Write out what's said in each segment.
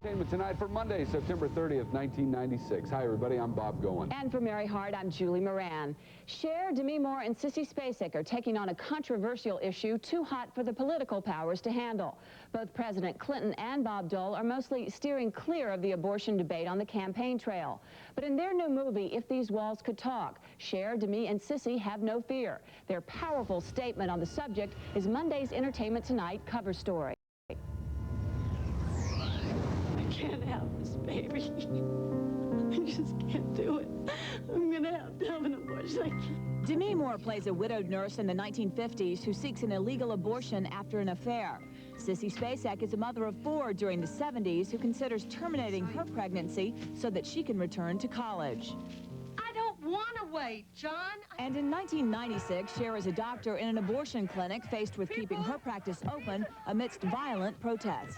Entertainment tonight for Monday, September 30th, 1996. Hi, everybody. I'm Bob Goen. And for Mary Hart, I'm Julie Moran. Cher, Demi Moore, and Sissy Spacek are taking on a controversial issue too hot for the political powers to handle. Both President Clinton and Bob Dole are mostly steering clear of the abortion debate on the campaign trail. But in their new movie, If These Walls Could Talk, Cher, Demi, and Sissy have no fear. Their powerful statement on the subject is Monday's Entertainment Tonight cover story. I can't have this baby. I just can't do it. I'm gonna have to have an abortion. Demi Moore plays a widowed nurse in the 1950s who seeks an illegal abortion after an affair. Sissy Spacek is a mother of 4 during the 70s who considers terminating her pregnancy so that she can return to college. I don't want to wait, John. And in 1996, Cher is a doctor in an abortion clinic faced with keeping her practice open amidst violent protests.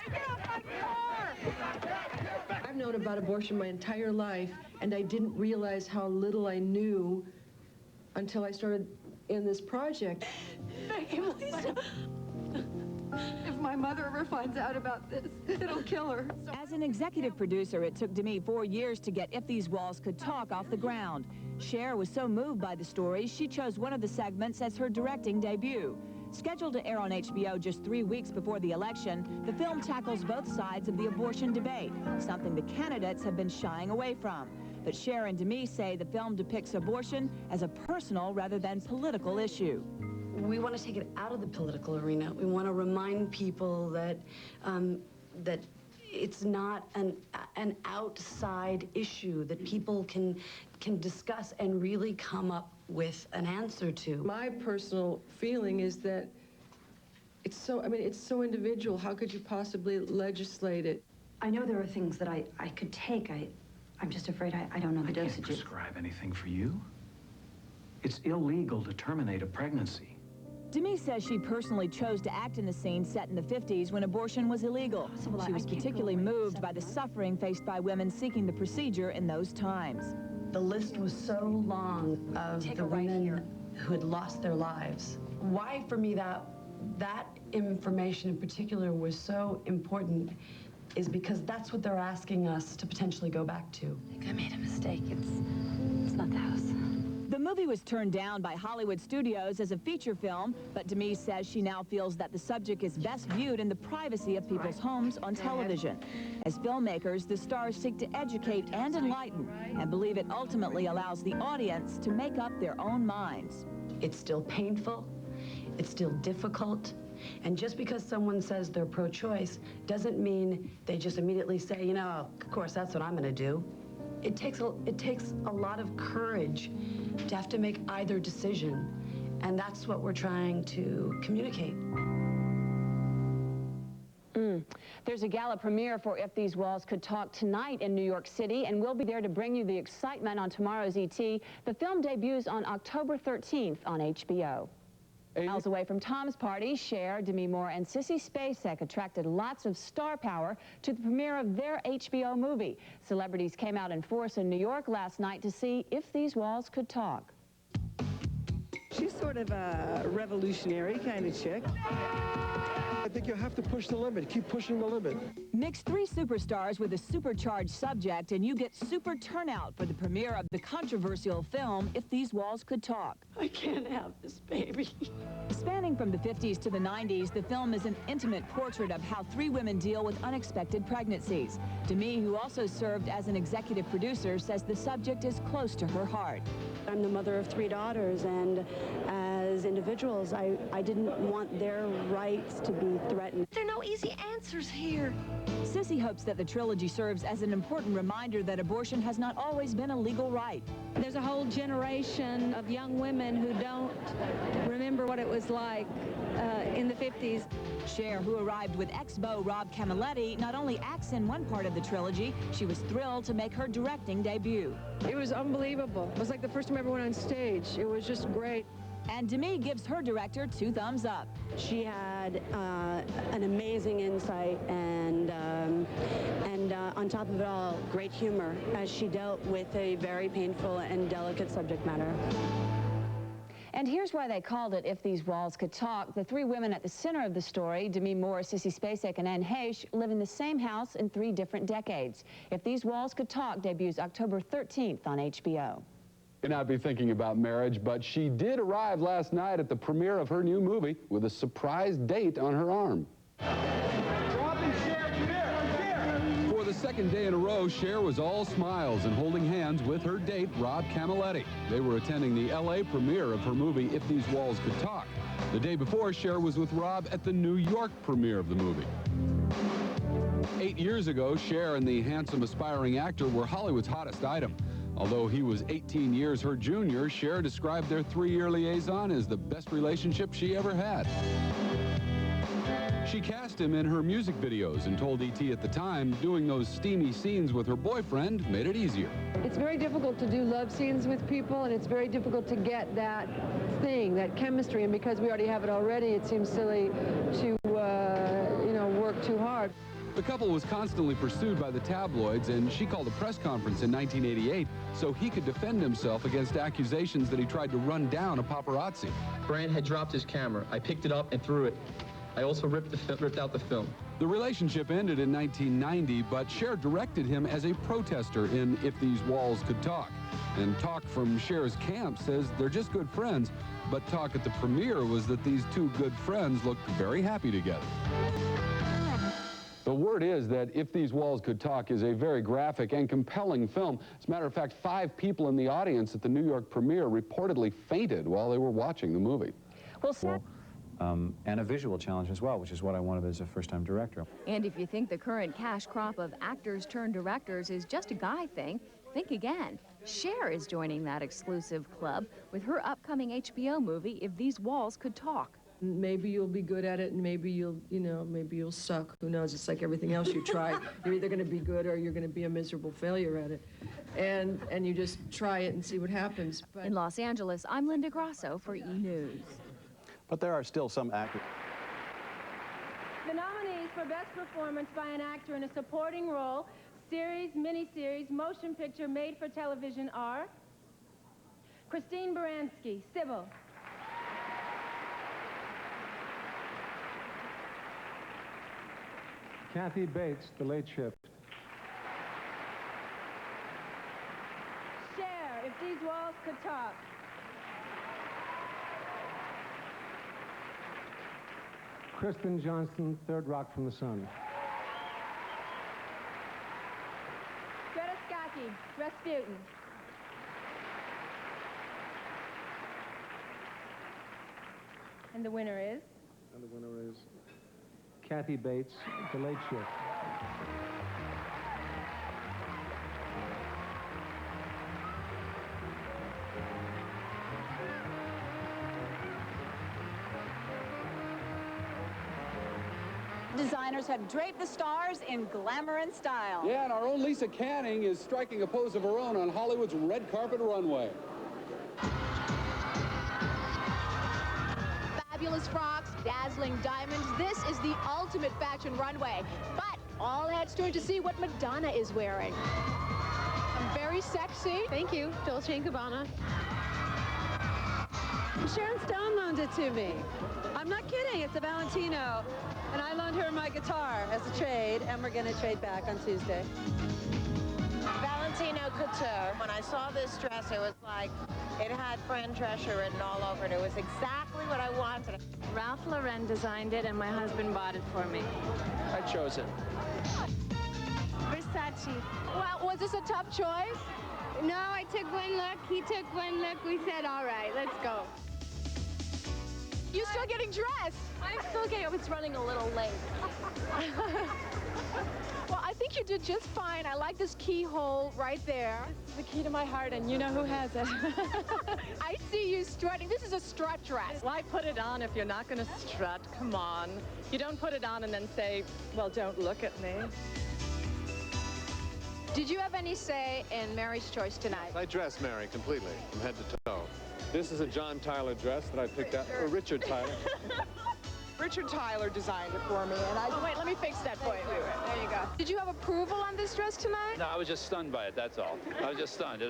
I've known about abortion my entire life, and I didn't realize how little I knew until I started in this project. Becky, please don't. If my mother ever finds out about this, it'll kill her. As an executive producer, it took Demi 4 years to get If These Walls Could Talk off the ground. Cher was so moved by the story, she chose one of the segments as her directing debut. Scheduled to air on HBO just 3 weeks before the election, the film tackles both sides of the abortion debate, something the candidates have been shying away from. But Cher and Demi say the film depicts abortion as a personal rather than political issue. We want to take it out of the political arena. We want to remind people that that it's not an outside issue that people can discuss and really come up with an answer to. My personal feeling is that it's so individual. How could you possibly legislate it? I know there are things that I could take. I'm just afraid I don't know the dosages. I can't prescribe anything for you. It's illegal to terminate a pregnancy. Demi says she personally chose to act in the scene set in the 50s when abortion was illegal. She was particularly moved by the suffering faced by women seeking the procedure in those times. The list was so long of the women who had lost their lives. Why, for me, that information in particular was so important is because that's what they're asking us to potentially go back to. I think I made a mistake. It's not the house. The movie was turned down by Hollywood studios as a feature film, but Demi says she now feels that the subject is best viewed in the privacy of people's homes on television. As filmmakers, the stars seek to educate and enlighten and believe it ultimately allows the audience to make up their own minds. It's still painful, it's still difficult, and just because someone says they're pro-choice doesn't mean they just immediately say, you know, of course, that's what I'm going to do. It takes a lot of courage to have to make either decision, and that's what we're trying to communicate. There's a gala premiere for If These Walls Could Talk tonight in New York City, and we'll be there to bring you the excitement on tomorrow's ET. The film debuts on October 13th on HBO. Miles away from Tom's party, Cher, Demi Moore, and Sissy Spacek attracted lots of star power to the premiere of their HBO movie. Celebrities came out in force in New York last night to see If These Walls Could Talk. She's sort of a revolutionary kind of chick. I think you have to push the limit. Keep pushing the limit. Mix 3 superstars with a supercharged subject, and you get super turnout for the premiere of the controversial film If These Walls Could Talk. I can't have this baby. Spanning from the 50s to the 90s, the film is an intimate portrait of how 3 women deal with unexpected pregnancies. Demi, who also served as an executive producer, says the subject is close to her heart. I'm the mother of 3 daughters, and as individuals, I didn't want their rights to be threatened. There are no easy answers here. Sissy hopes that the trilogy serves as an important reminder that abortion has not always been a legal right. There's a whole generation of young women who don't remember what it was like in the 50s. Cher, who arrived with ex-beau Rob Camilletti, not only acts in one part of the trilogy, she was thrilled to make her directing debut. It was unbelievable. It was like the first time I ever went on stage. It was just great. And Demi gives her director 2 thumbs up. She had an amazing insight and on top of it all, great humor as she dealt with a very painful and delicate subject matter. And here's why they called it If These Walls Could Talk. The three women at the center of the story, Demi Moore, Sissy Spacek, and Anne Heche, live in the same house in 3 different decades. If These Walls Could Talk debuts October 13th on HBO. May not be thinking about marriage, but she did arrive last night at the premiere of her new movie with a surprise date on her arm. For the second day in a row, Cher was all smiles and holding hands with her date, Rob Camilletti. They were attending the LA premiere of her movie, If These Walls Could Talk. The day before, Cher was with Rob at the New York premiere of the movie. 8 years ago, Cher and the handsome aspiring actor were Hollywood's hottest item. Although he was 18 years her junior, Cher described their 3-year liaison as the best relationship she ever had. She cast him in her music videos and told E.T. at the time doing those steamy scenes with her boyfriend made it easier. It's very difficult to do love scenes with people, and it's very difficult to get that thing, that chemistry, and because we already have it already, it seems silly to, work too hard. The couple was constantly pursued by the tabloids, and she called a press conference in 1988 so he could defend himself against accusations that he tried to run down a paparazzi. Brian had dropped his camera. I picked it up and threw it. I also ripped out the film. The relationship ended in 1990, but Cher directed him as a protester in If These Walls Could Talk. And talk from Cher's camp says they're just good friends, but talk at the premiere was that these two good friends looked very happy together. The word is that If These Walls Could Talk is a very graphic and compelling film. As a matter of fact, 5 people in the audience at the New York premiere reportedly fainted while they were watching the movie. Well, and a visual challenge as well, which is what I wanted as a first-time director. And if you think the current cash crop of actors turned directors is just a guy thing, think again. Cher is joining that exclusive club with her upcoming HBO movie, If These Walls Could Talk. Maybe you'll be good at it, and maybe maybe you'll suck. Who knows? It's like everything else you try. You're either going to be good or you're going to be a miserable failure at it. And you just try it and see what happens. But in Los Angeles, I'm Linda Grasso for E! News. But there are still some actors. The nominees for Best Performance by an Actor in a Supporting Role, Series, Miniseries, Motion Picture, Made for Television are Christine Baranski, Sybil. Kathy Bates, The Late Shift. Cher, If These Walls Could Talk. Kristen Johnston, Third Rock from the Sun. Greta Scacchi, Rasputin. And the winner is? And the winner is Kathy Bates, The Late Shift. Designers have draped the stars in glamour and style. Yeah, and our own Lisa Canning is striking a pose of her own on Hollywood's red carpet runway. Fabulous frocks, dazzling diamonds. This is the ultimate fashion runway. But all heads turn to see what Madonna is wearing. I'm very sexy. Thank you, Dolce & Gabbana. Sharon Stone loaned it to me. I'm not kidding, it's a Valentino. And I loaned her my guitar as a trade, and we're gonna trade back on Tuesday. Valentino Couture. When I saw this dress, it was like, it had Fran Drescher written all over it. It was exactly what I wanted. Ralph Lauren designed it, and my husband bought it for me. I chose it. Versace. Well, was this a tough choice? No, I took one look, he took one look, we said, all right, let's go. You still getting dressed? I'm still getting, I was running a little late. Well, I think you did just fine. I like this keyhole right there. This is the key to my heart, and you know who has it. I see you strutting. This is a strut dress. Why put it on if you're not going to strut? Come on. You don't put it on and then say, well, don't look at me. Did you have any say in Mary's choice tonight? I dressed Mary completely, from head to toe. This is a John Tyler dress that I picked out, or Richard Tyler. Richard Tyler designed it for me, and Oh, wait, let me fix that for you. There you go. Did you have approval on this dress tonight? No, I was just stunned by it, that's all. I was just stunned.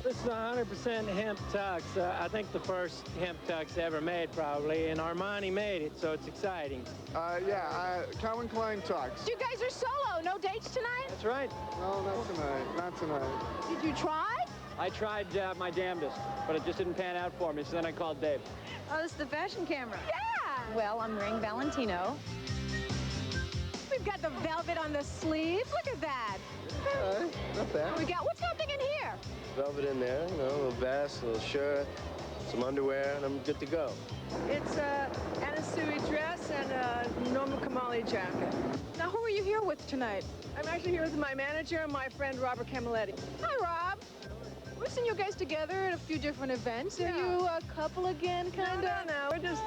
This is 100% hemp tux. I think the first hemp tux ever made, probably, and Armani made it, so it's exciting. Calvin Klein tux. You guys are solo. No dates tonight? That's right. No, not tonight. Not tonight. Did you try? I tried my damnedest, but it just didn't pan out for me, so then I called Dave. Oh, this is the fashion camera. Yeah! Well, I'm wearing Valentino. We've got the velvet on the sleeves. Look at that. Not bad. We got, what's happening in here? Velvet in there, you know, a little vest, a little shirt, some underwear, and I'm good to go. It's a Anasui dress and a normal Kamali jacket. Now, who are you here with tonight? I'm actually here with my manager and my friend Robert Camilletti. Hi, Rob. We've seen you guys together at a few different events. Are you a couple again, kind of? No. We're just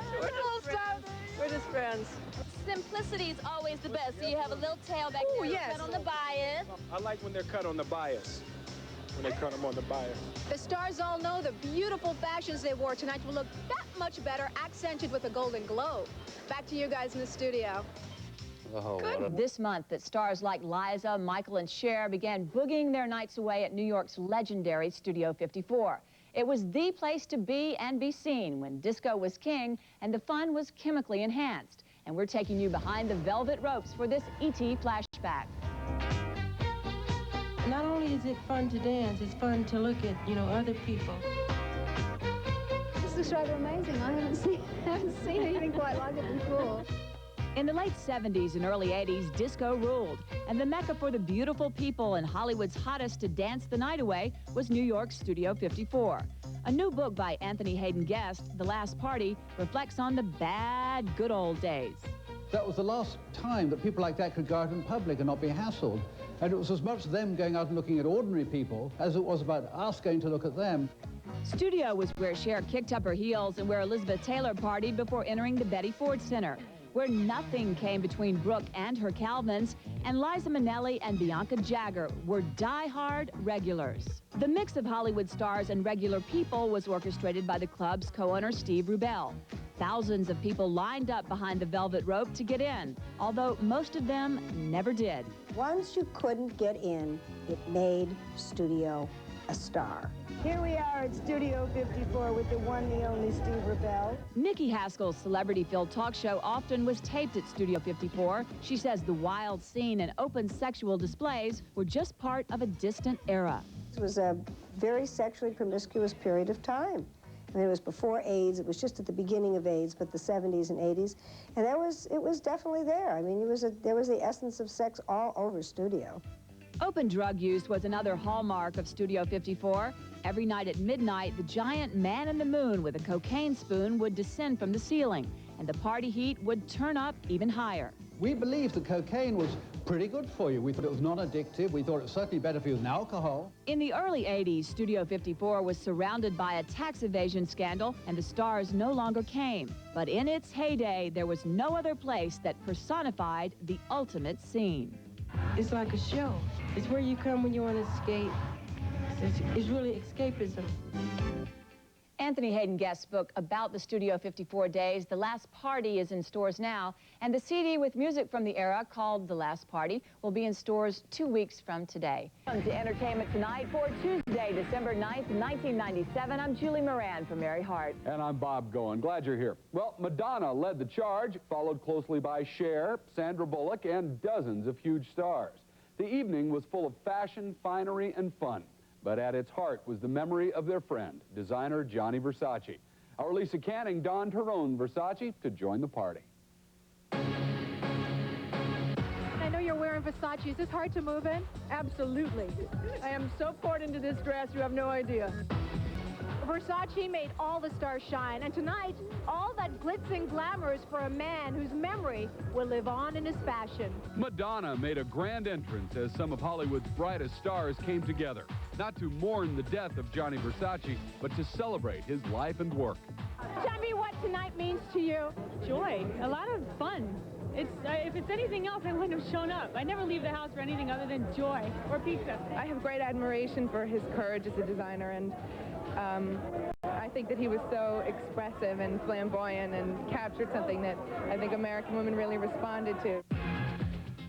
friends. We're just friends. Simplicity is always the best. So you have a little tail back there, cut on the bias. I like when they're cut on the bias. When they cut them on the bias. The stars all know the beautiful fashions they wore tonight will look that much better, accented with a Golden Globe. Back to you guys in the studio. This month, that stars like Liza, Michael, and Cher began boogieing their nights away at New York's legendary Studio 54. It was the place to be and be seen when disco was king and the fun was chemically enhanced. And we're taking you behind the velvet ropes for this E.T. flashback. Not only is it fun to dance, it's fun to look at, you know, other people. This is rather amazing. I haven't seen anything quite like it before. In the late 70s and early 80s, disco ruled, and the mecca for the beautiful people and Hollywood's hottest to dance the night away was New York's Studio 54. A new book by Anthony Hayden Guest, The Last Party, reflects on the bad, good old days. That was the last time that people like that could go out in public and not be hassled. And it was as much them going out and looking at ordinary people as it was about us going to look at them. Studio was where Cher kicked up her heels and where Elizabeth Taylor partied before entering the Betty Ford Center, where nothing came between Brooke and her Calvins, and Liza Minnelli and Bianca Jagger were die-hard regulars. The mix of Hollywood stars and regular people was orchestrated by the club's co-owner Steve Rubell. Thousands of people lined up behind the velvet rope to get in, although most of them never did. Once you couldn't get in, it made Studio a star. Here we are at Studio 54 with the one, the only Steve Rubell. Nikki Haskell's celebrity-filled talk show often was taped at Studio 54. She says the wild scene and open sexual displays were just part of a distant era. It was a very sexually promiscuous period of time. I mean, it was before AIDS. It was just at the beginning of AIDS, but the 70s and 80s. And it was definitely there. I mean, there was the essence of sex all over Studio. Open drug use was another hallmark of Studio 54. Every night at midnight, the giant man in the moon with a cocaine spoon would descend from the ceiling, and the party heat would turn up even higher. We believed that cocaine was pretty good for you. We thought it was non-addictive. We thought it was certainly better for you than alcohol. In the early 80s, Studio 54 was surrounded by a tax evasion scandal, and the stars no longer came. But in its heyday, there was no other place that personified the ultimate scene. It's like a show. It's where you come when you want to escape. It's really escapism. Anthony Hayden Guest's book about the Studio 54 days, The Last Party, is in stores now, and the CD with music from the era called The Last Party will be in stores 2 weeks from today. On to entertainment tonight for Tuesday, December 9th, 1997. I'm Julie Moran for Mary Hart. And I'm Bob Goen. Glad you're here. Well, Madonna led the charge, followed closely by Cher, Sandra Bullock, and dozens of huge stars. The evening was full of fashion, finery, and fun. But at its heart was the memory of their friend, designer Gianni Versace. Our Lisa Canning donned her own Versace to join the party. I know you're wearing Versace. Is this hard to move in? Absolutely. I am so poured into this dress, you have no idea. Versace made all the stars shine, and tonight, all that glitz and glamour is for a man whose memory will live on in his fashion. Madonna made a grand entrance as some of Hollywood's brightest stars came together, not to mourn the death of Gianni Versace, but to celebrate his life and work. Tell me what tonight means to you. Joy, a lot of fun. If it's anything else, I wouldn't have shown up. I never leave the house for anything other than joy or pizza. I have great admiration for his courage as a designer, and I think that he was so expressive and flamboyant and captured something that I think American women really responded to.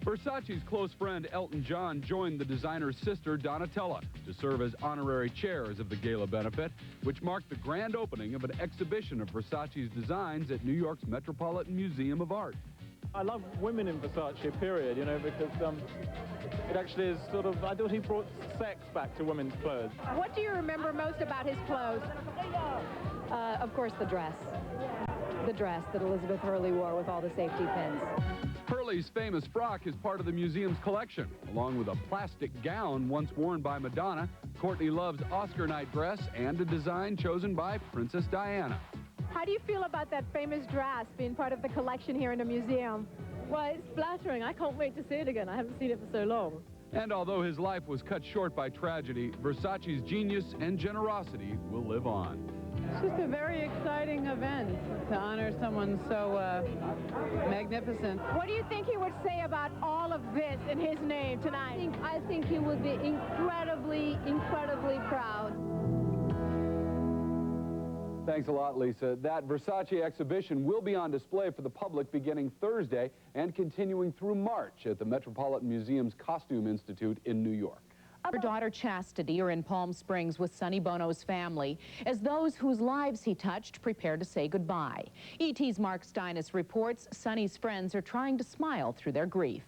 Versace's close friend Elton John joined the designer's sister Donatella to serve as honorary chairs of the gala benefit, which marked the grand opening of an exhibition of Versace's designs at New York's Metropolitan Museum of Art. I love women in Versace, period, you know, because it actually is sort of, I thought he brought sex back to women's clothes. What do you remember most about his clothes? Of course, the dress. The dress that Elizabeth Hurley wore with all the safety pins. Hurley's famous frock is part of the museum's collection, along with a plastic gown once worn by Madonna, Courtney Love's Oscar night dress, and a design chosen by Princess Diana. How do you feel about that famous dress being part of the collection here in the museum? Well, it's flattering. I can't wait to see it again. I haven't seen it for so long. And although his life was cut short by tragedy, Versace's genius and generosity will live on. It's just a very exciting event to honor someone so magnificent. What do you think he would say about all of this in his name tonight? I think he would be incredibly, incredibly proud. Thanks a lot, Lisa. That Versace exhibition will be on display for the public beginning Thursday and continuing through March at the Metropolitan Museum's Costume Institute in New York. Her daughter Chastity are in Palm Springs with Sonny Bono's family as those whose lives he touched prepare to say goodbye. ET's Mark Steinis reports Sonny's friends are trying to smile through their grief.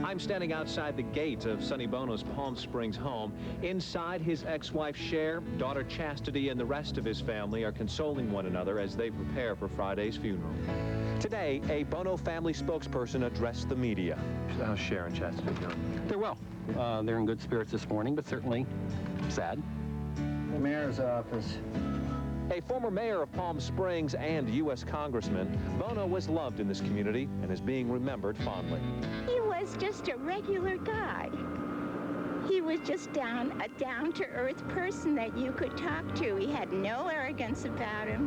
I'm standing outside the gate of Sonny Bono's Palm Springs home. Inside, his ex-wife Cher, daughter Chastity, and the rest of his family are consoling one another as they prepare for Friday's funeral. Today, a Bono family spokesperson addressed the media. How's Cher and Chastity doing? They're well. They're in good spirits this morning, but certainly sad. The mayor's office. A former mayor of Palm Springs and U.S. congressman, Bono was loved in this community and is being remembered fondly. He was just a regular guy. He was just a down-to-earth person that you could talk to. He had no arrogance about him.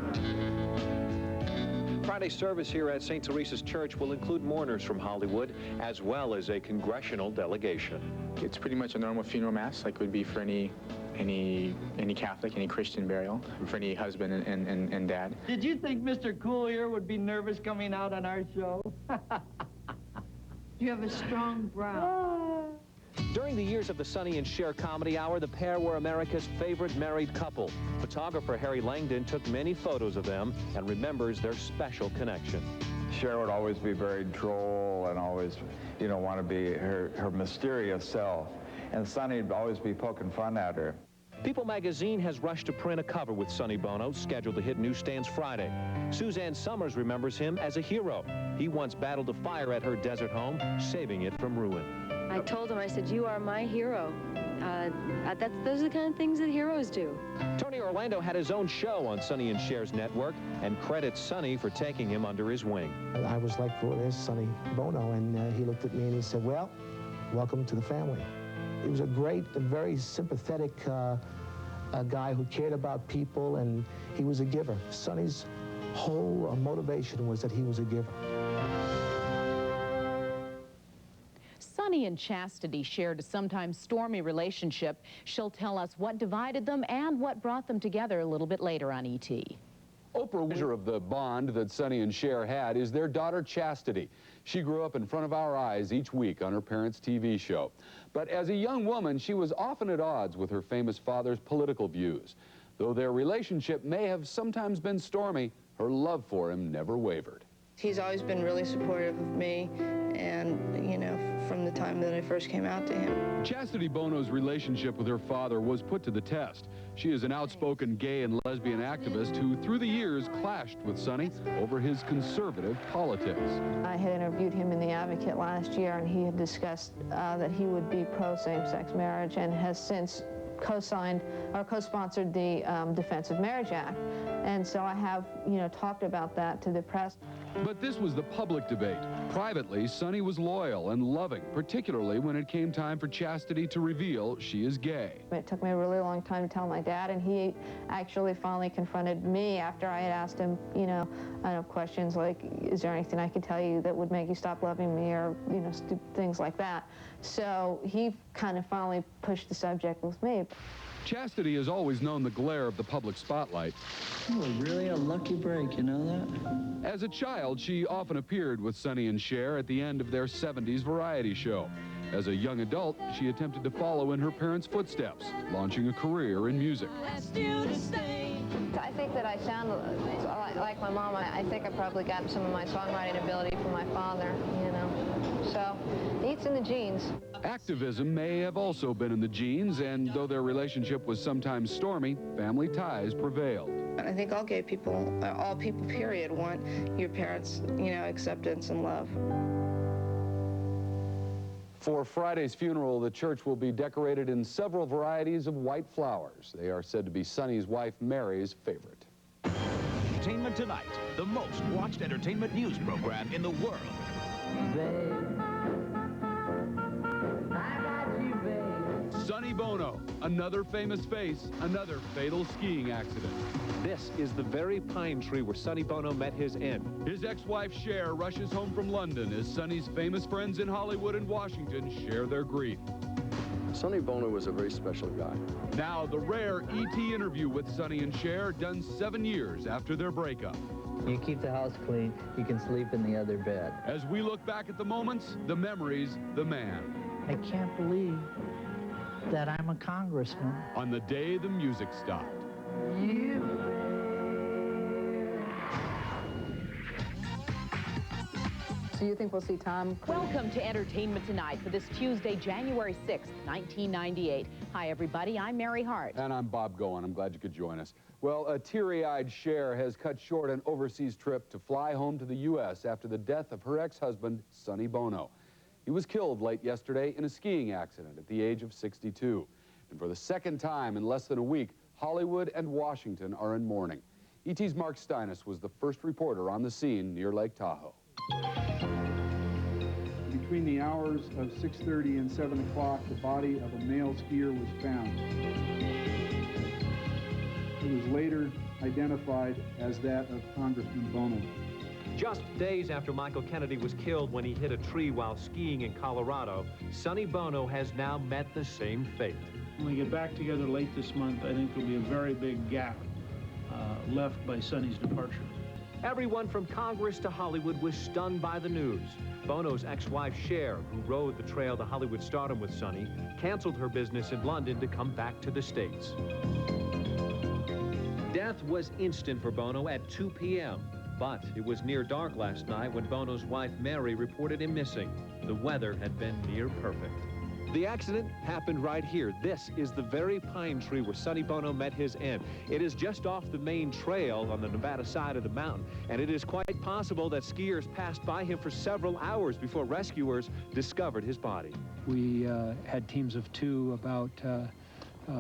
Friday's service here at St. Teresa's Church will include mourners from Hollywood, as well as a congressional delegation. It's pretty much a normal funeral mass, like it would be for any Catholic, any Christian burial, for any husband and dad. Did you think Mr. Cool here would be nervous coming out on our show? You have a strong brow. During the years of the Sonny and Cher Comedy Hour, the pair were America's favorite married couple. Photographer Harry Langdon took many photos of them and remembers their special connection. Cher would always be very droll and always, you know, want to be her mysterious self. And Sonny would always be poking fun at her. People magazine has rushed to print a cover with Sonny Bono, scheduled to hit newsstands Friday. Suzanne Summers remembers him as a hero. He once battled a fire at her desert home, saving it from ruin. I told him, I said, you are my hero. Those are the kind of things that heroes do. Tony Orlando had his own show on Sonny and Cher's network and credits Sonny for taking him under his wing. I was like, well, there's Sonny Bono, and he looked at me and he said, well, welcome to the family. He was a very sympathetic guy who cared about people, and he was a giver. Sonny's whole motivation was that he was a giver. Sonny and Chastity shared a sometimes stormy relationship. She'll tell us what divided them and what brought them together a little bit later on ET. Oprah measure of the bond that Sonny and Cher had is their daughter Chastity. She grew up in front of our eyes each week on her parents' TV show. But as a young woman, she was often at odds with her famous father's political views. Though their relationship may have sometimes been stormy, her love for him never wavered. He's always been really supportive of me, and, you know, from the time that I first came out to him. Chastity Bono's relationship with her father was put to the test. She is an outspoken gay and lesbian activist who, through the years, clashed with Sonny over his conservative politics. I had interviewed him in The Advocate last year, and he had discussed that he would be pro-same-sex marriage and has since co-signed or co-sponsored the Defense of Marriage Act. And so I have, you know, talked about that to the press. But this was the public debate. Privately, Sonny was loyal and loving, particularly when it came time for Chastity to reveal she is gay. It took me a really long time to tell my dad, and he actually finally confronted me after I had asked him, you know, questions like, is there anything I could tell you that would make you stop loving me, or, you know, things like that. So he kind of finally pushed the subject with me. Chastity has always known the glare of the public spotlight. Oh, really a lucky break, you know that? As a child, she often appeared with Sonny and Cher at the end of their 70s variety show. As a young adult, she attempted to follow in her parents' footsteps, launching a career in music. I think that I sound like my mom. I think I probably got some of my songwriting ability from my father, you know. So, it's in the genes. Activism may have also been in the genes, and though their relationship was sometimes stormy, family ties prevailed. I think all gay people, all people, period, want your parents', you know, acceptance and love. For Friday's funeral, the church will be decorated in several varieties of white flowers. They are said to be Sonny's wife Mary's favorite. Entertainment Tonight, the most watched entertainment news program in the world. Sonny Bono, another famous face, another fatal skiing accident. This is the very pine tree where Sonny Bono met his end. His ex-wife Cher rushes home from London as Sonny's famous friends in Hollywood and Washington share their grief. Sonny Bono was a very special guy. Now, the rare E.T. interview with Sonny and Cher, done 7 years after their breakup. You keep the house clean, you can sleep in the other bed. As we look back at the moments, the memories, the man. I can't believe that I'm a congressman. On the day the music stopped. So you think we'll see Tom? Welcome to Entertainment Tonight for this Tuesday, January 6th, 1998. Hi, everybody. I'm Mary Hart. And I'm Bob Goen. I'm glad you could join us. Well, a teary-eyed Cher has cut short an overseas trip to fly home to the U.S. after the death of her ex-husband, Sonny Bono. He was killed late yesterday in a skiing accident at the age of 62. And for the second time in less than a week, Hollywood and Washington are in mourning. ET's Mark Steinis was the first reporter on the scene near Lake Tahoe. Between the hours of 6:30 and 7 o'clock, the body of a male skier was found. It was later identified as that of Congressman Bono. Just days after Michael Kennedy was killed when he hit a tree while skiing in Colorado, Sonny Bono has now met the same fate. When we get back together late this month, I think there'll be a very big gap left by Sonny's departure. Everyone from Congress to Hollywood was stunned by the news. Bono's ex-wife Cher, who rode the trail to Hollywood stardom with Sonny, canceled her business in London to come back to the States. Death was instant for Bono at 2 p.m. But it was near dark last night when Bono's wife Mary reported him missing. The weather had been near perfect. The accident happened right here. This is the very pine tree where Sonny Bono met his end. It is just off the main trail on the Nevada side of the mountain, and it is quite possible that skiers passed by him for several hours before rescuers discovered his body. We had teams of 2, about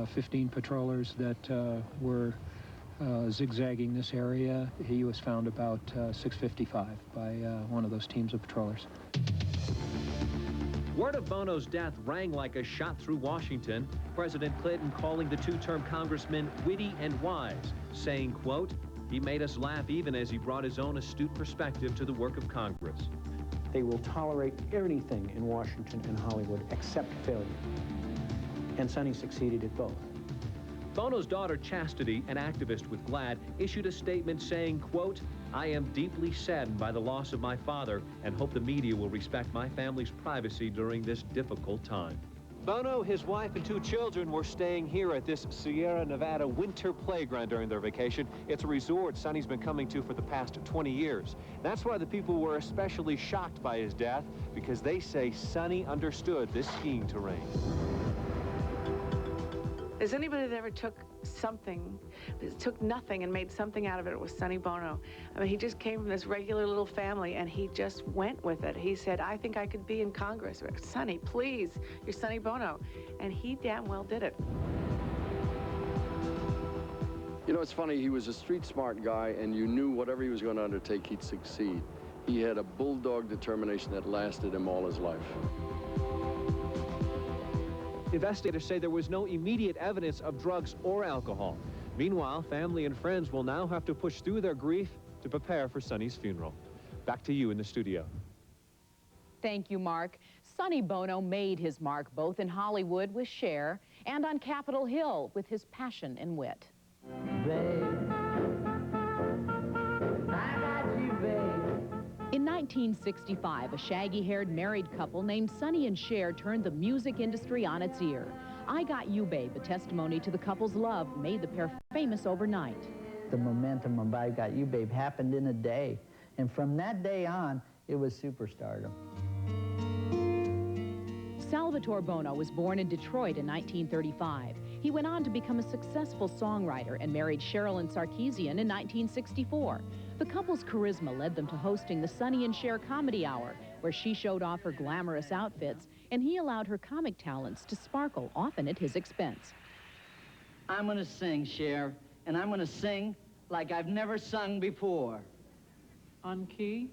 15 patrollers that were zigzagging this area. He was found about 6:55 by one of those teams of patrollers. Word of Bono's death rang like a shot through Washington. President Clinton calling the two-term congressman witty and wise, saying, quote, "He made us laugh even as he brought his own astute perspective to the work of Congress." They will tolerate anything in Washington and Hollywood except failure. And Sonny succeeded at both. Bono's daughter, Chastity, an activist with GLAAD, issued a statement saying, quote, "I am deeply saddened by the loss of my father and hope the media will respect my family's privacy during this difficult time." Bono, his wife, and 2 children were staying here at this Sierra Nevada winter playground during their vacation. It's a resort Sonny's been coming to for the past 20 years. That's why the people were especially shocked by his death, because they say Sonny understood this skiing terrain. Is anybody that ever took something, took nothing and made something out of it? It was Sonny Bono. I mean, he just came from this regular little family and he just went with it. He said, "I think I could be in Congress." "Sonny, please, you're Sonny Bono." And he damn well did it. You know, it's funny, he was a street smart guy, and you knew whatever he was going to undertake, he'd succeed. He had a bulldog determination that lasted him all his life. Investigators say there was no immediate evidence of drugs or alcohol. Meanwhile, family and friends will now have to push through their grief to prepare for Sonny's funeral. Back to you in the studio. Thank you, Mark. Sonny Bono made his mark both in Hollywood with Cher and on Capitol Hill with his passion and wit. In 1965, a shaggy-haired married couple named Sonny and Cher turned the music industry on its ear. I Got You, Babe, a testimony to the couple's love, made the pair famous overnight. The momentum of I Got You, Babe happened in a day. And from that day on, it was superstardom. Salvatore Bono was born in Detroit in 1935. He went on to become a successful songwriter and married Sherilyn Sarkeesian in 1964. The couple's charisma led them to hosting the Sonny and Cher Comedy Hour, where she showed off her glamorous outfits, and he allowed her comic talents to sparkle, often at his expense. I'm going to sing, Cher, and I'm going to sing like I've never sung before. On key?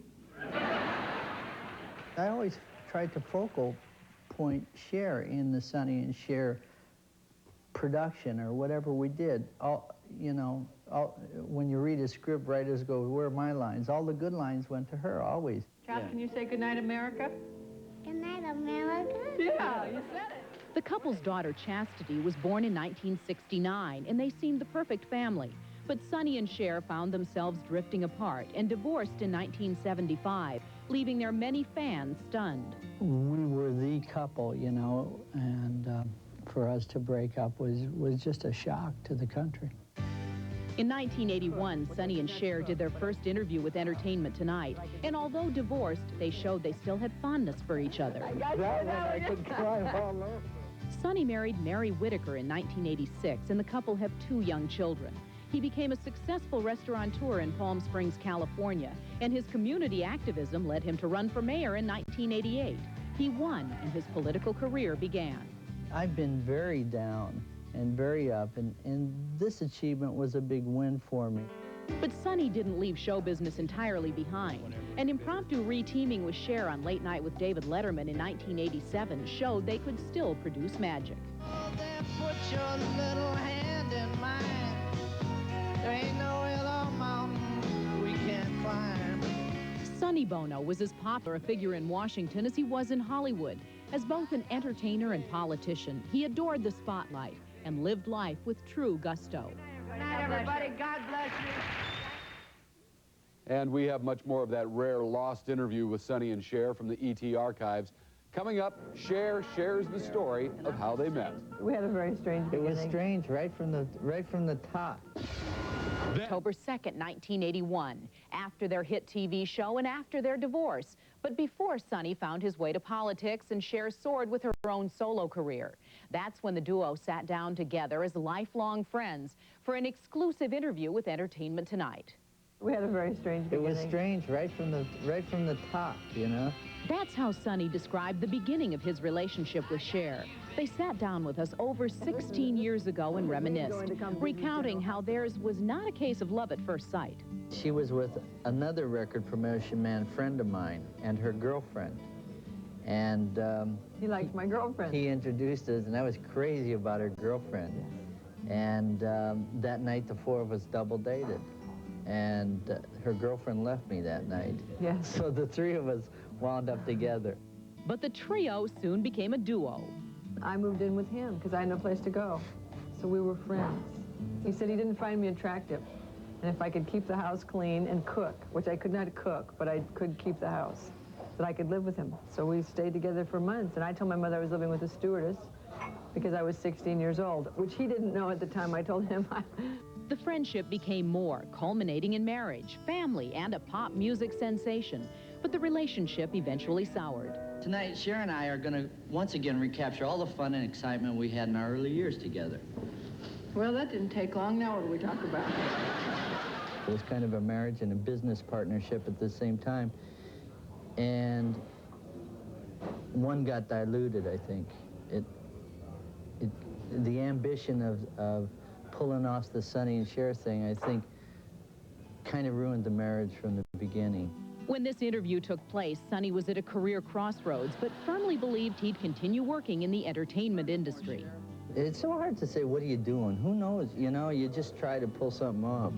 I always tried to focal point Cher in the Sonny and Cher production or whatever we did. When you read a script, writers go, where are my lines? All the good lines went to her, always. Chuck, can you say goodnight, America? Goodnight, America. Yeah, you said it. The couple's daughter, Chastity, was born in 1969, and they seemed the perfect family. But Sonny and Cher found themselves drifting apart and divorced in 1975, leaving their many fans stunned. We were the couple, you know, and for us to break up was just a shock to the country. In 1981, Sonny and Cher did their first interview with Entertainment Tonight, and although divorced, they showed they still had fondness for each other. I could cry all over. Sonny married Mary Whitaker in 1986, and the couple have 2 young children. He became a successful restaurateur in Palm Springs, California, and his community activism led him to run for mayor in 1988. He won, and his political career began. I've been very down and very up, and this achievement was a big win for me. But Sonny didn't leave show business entirely behind. An impromptu re-teaming with Cher on Late Night with David Letterman in 1987 showed they could still produce magic. Oh, then put your little hand in mine. There ain't no hill or mountain we can't climb. Sonny Bono was as popular a figure in Washington as he was in Hollywood. As both an entertainer and politician, he adored the spotlight and lived life with true gusto. Good night, everybody. God bless you. And we have much more of that rare lost interview with Sonny and Cher from the ET archives. Coming up, Cher shares the story of how they met. We had a very strange beginning. It was strange right from the top. October 2nd, 1981, after their hit TV show and after their divorce. But before Sonny found his way to politics and Cher soared with her own solo career. That's when the duo sat down together as lifelong friends for an exclusive interview with Entertainment Tonight. We had a very strange beginning. It was strange right from the top, you know. That's how Sonny described the beginning of his relationship with Cher. They sat down with us over 16 years ago and reminisced, recounting how theirs was not a case of love at first sight. She was with another record promotion man friend of mine and her girlfriend. And he liked my girlfriend. He introduced us, and I was crazy about her girlfriend. And that night, the 4 of us double dated. And her girlfriend left me that night. Yes. So the 3 of us wound up together. But the trio soon became a duo. I moved in with him because I had no place to go. So we were friends. He said he didn't find me attractive. And if I could keep the house clean and cook, which I could not cook, but I could keep the house, that I could live with him. So we stayed together for months. And I told my mother I was living with a stewardess because I was 16 years old, which he didn't know at the time. I told him. The friendship became more, culminating in marriage, family, and a pop music sensation. But the relationship eventually soured. Tonight, Cher and I are going to once again recapture all the fun and excitement we had in our early years together. Well, that didn't take long. Now what do we talk about? It was kind of a marriage and a business partnership at the same time. And one got diluted, I think. The ambition of pulling off the Sonny and Cher thing, I think, kind of ruined the marriage from the beginning. When this interview took place, Sonny was at a career crossroads, but firmly believed he'd continue working in the entertainment industry. It's so hard to say, what are you doing? Who knows? You know, you just try to pull something off.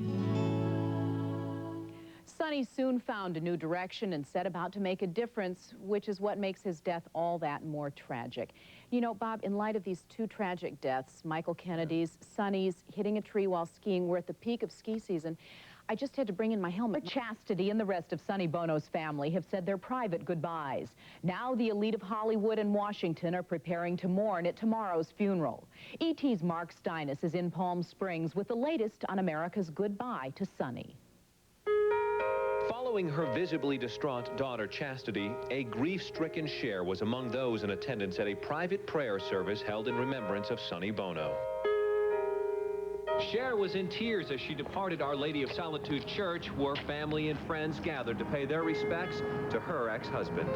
Sonny soon found a new direction and set about to make a difference, which is what makes his death all that more tragic. You know, Bob, in light of these two tragic deaths, Michael Kennedy's, Sonny's hitting a tree while skiing, we're at the peak of ski season. I just had to bring in my helmet. Chastity and the rest of Sonny Bono's family have said their private goodbyes. Now the elite of Hollywood and Washington are preparing to mourn at tomorrow's funeral. ET's Mark Steinis is in Palm Springs with the latest on America's goodbye to Sonny. Following her visibly distraught daughter Chastity, a grief-stricken Cher was among those in attendance at a private prayer service held in remembrance of Sonny Bono. Cher was in tears as she departed Our Lady of Solitude Church, where family and friends gathered to pay their respects to her ex-husband.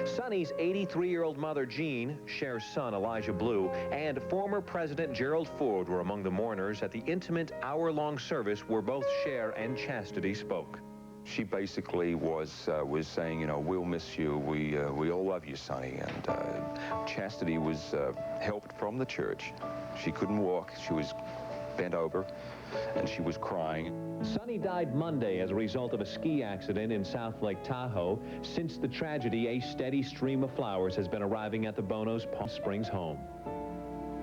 Sonny's 83-year-old mother, Jean, Cher's son, Elijah Blue, and former President Gerald Ford were among the mourners at the intimate hour-long service where both Cher and Chastity spoke. She basically was saying, you know, we'll miss you. We all love you, Sonny. And Chastity was helped from the church. She couldn't walk. She was bent over, and she was crying. Sonny died Monday as a result of a ski accident in South Lake Tahoe. Since the tragedy, a steady stream of flowers has been arriving at the Bono's Palm Springs home.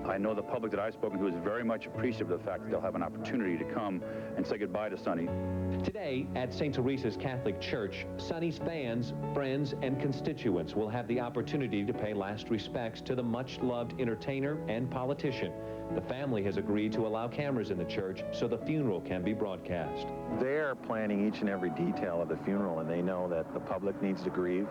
I know the public that I've spoken to is very much appreciative of the fact that they'll have an opportunity to come and say goodbye to Sonny. Today, at St. Teresa's Catholic Church, Sonny's fans, friends, and constituents will have the opportunity to pay last respects to the much-loved entertainer and politician. The family has agreed to allow cameras in the church so the funeral can be broadcast. They're planning each and every detail of the funeral, and they know that the public needs to grieve,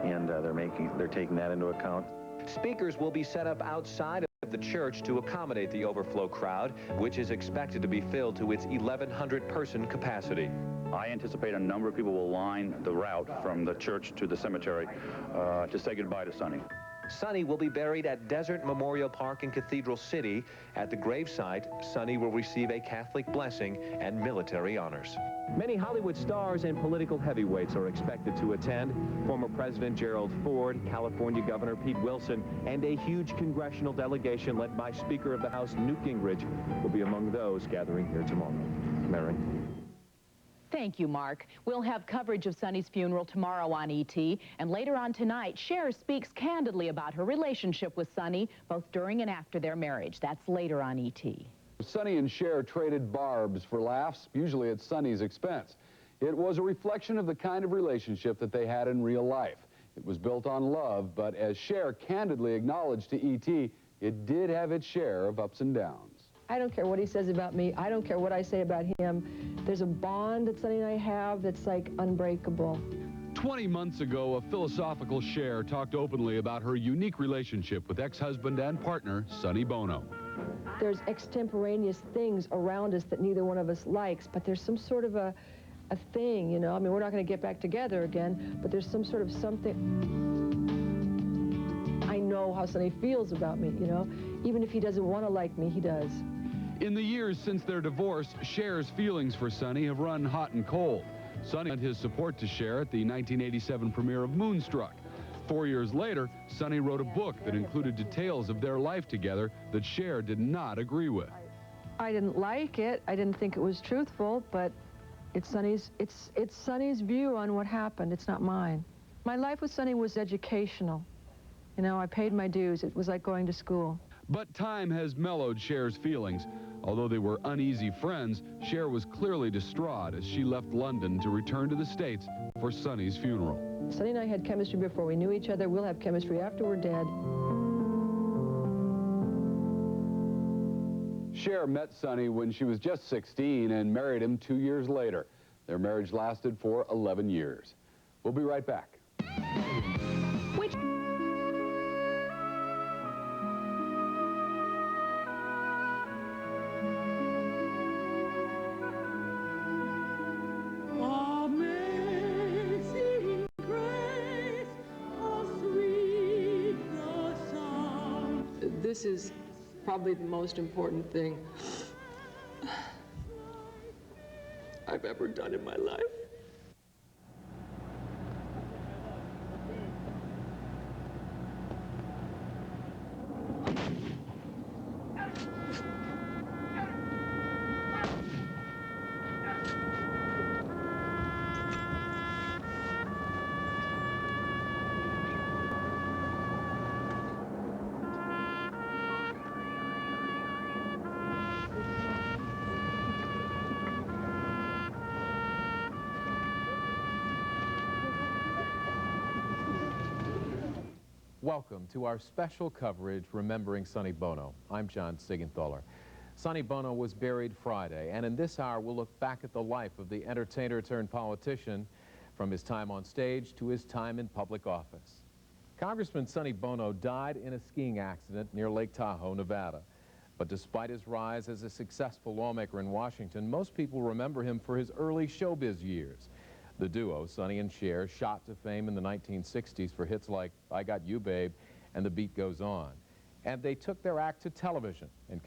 and they're taking that into account. Speakers will be set up outside of the church to accommodate the overflow crowd, which is expected to be filled to its 1,100-person capacity. I anticipate a number of people will line the route from the church to the cemetery to say goodbye to Sonny. Sonny will be buried at Desert Memorial Park in Cathedral City. At the gravesite, Sonny will receive a Catholic blessing and military honors. Many Hollywood stars and political heavyweights are expected to attend. Former President Gerald Ford, California Governor Pete Wilson, and a huge congressional delegation led by Speaker of the House Newt Gingrich will be among those gathering here tomorrow. Mary. Thank you, Mark. We'll have coverage of Sonny's funeral tomorrow on ET, and later on tonight, Cher speaks candidly about her relationship with Sonny, both during and after their marriage. That's later on ET. Sonny and Cher traded barbs for laughs, usually at Sonny's expense. It was a reflection of the kind of relationship that they had in real life. It was built on love, but as Cher candidly acknowledged to ET, it did have its share of ups and downs. I don't care what he says about me. I don't care what I say about him. There's a bond that Sonny and I have that's like unbreakable. 20 months ago, a philosophical Cher talked openly about her unique relationship with ex-husband and partner, Sonny Bono. There's extemporaneous things around us that neither one of us likes, but there's some sort of a thing, you know? I mean, we're not going to get back together again, but there's some sort of something. I know how Sonny feels about me, you know? Even if he doesn't want to like me, he does. In the years since their divorce, Cher's feelings for Sonny have run hot and cold. Sonny lent his support to Cher at the 1987 premiere of Moonstruck. 4 years later, Sonny wrote a book that included details of their life together that Cher did not agree with. I didn't like it. I didn't think it was truthful, but it's Sonny's view on what happened. It's not mine. My life with Sonny was educational. You know, I paid my dues. It was like going to school. But time has mellowed Cher's feelings. Although they were uneasy friends, Cher was clearly distraught as she left London to return to the States for Sonny's funeral. Sonny and I had chemistry before we knew each other. We'll have chemistry after we're dead. Cher met Sonny when she was just 16 and married him 2 years later. Their marriage lasted for 11 years. We'll be right back. This is probably the most important thing I've ever done in my life. Welcome to our special coverage remembering Sonny Bono. I'm John Siegenthaler. Sonny Bono was buried Friday, and in this hour we'll look back at the life of the entertainer turned politician, from his time on stage to his time in public office. Congressman Sonny Bono died in a skiing accident near Lake Tahoe, Nevada. But despite his rise as a successful lawmaker in Washington, most people remember him for his early showbiz years. The duo, Sonny and Cher, shot to fame in the 1960s for hits like I Got You, Babe and The Beat Goes On. And they took their act to television and